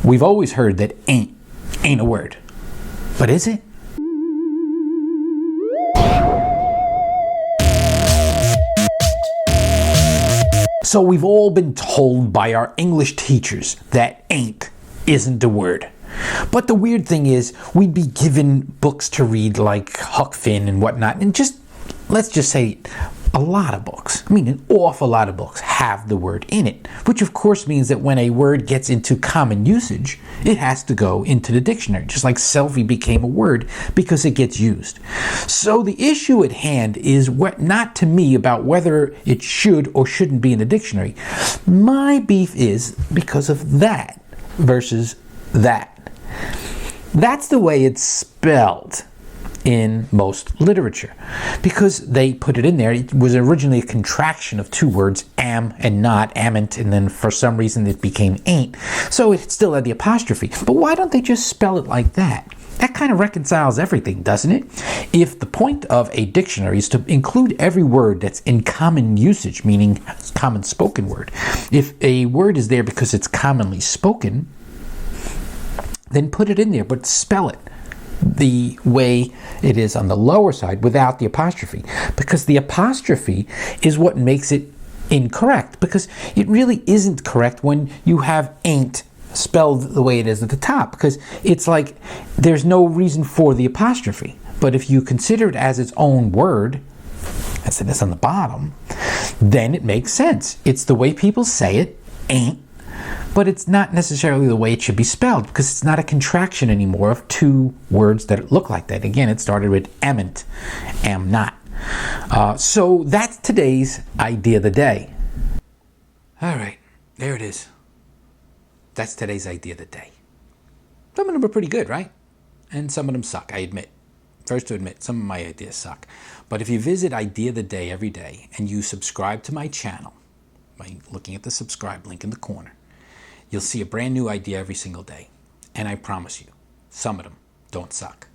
We've always heard that ain't a word. But is it? So we've all been told by our English teachers that ain't isn't a word. But the weird thing is, we'd be given books to read like Huck Finn and whatnot, and let's just say a lot of books, an awful lot of books have the word in it, which of course means that when a word gets into common usage, it has to go into the dictionary, just like selfie became a word because it gets used. So the issue at hand is not to me about whether it should or shouldn't be in the dictionary. My beef is because of that versus that. That's the way it's spelled in most literature, because they put it in there. It was originally a contraction of two words, am and not, amn't, and then for some reason it became ain't. So it still had the apostrophe. But why don't they just spell it like that? That kind of reconciles everything, doesn't it? If the point of a dictionary is to include every word that's in common usage, meaning common spoken word, if a word is there because it's commonly spoken, then put it in there, but spell it the way it is on the lower side without the apostrophe, because the apostrophe is what makes it incorrect, because it really isn't correct when you have ain't spelled the way it is at the top, because it's like there's no reason for the apostrophe. But if you consider it as its own word, as it is on the bottom, then it makes sense. It's the way people say it, ain't, but it's not necessarily the way it should be spelled, because it's not a contraction anymore of two words that look like that. Again, it started with amn't, am not. So that's today's idea of the day. All right, there it is. That's today's idea of the day. Some of them are pretty good, right? And some of them suck, I admit. First to admit, some of my ideas suck. But if you visit Idea of the Day every day and you subscribe to my channel by looking at the subscribe link in the corner, you'll see a brand new idea every single day. And I promise you, some of them don't suck.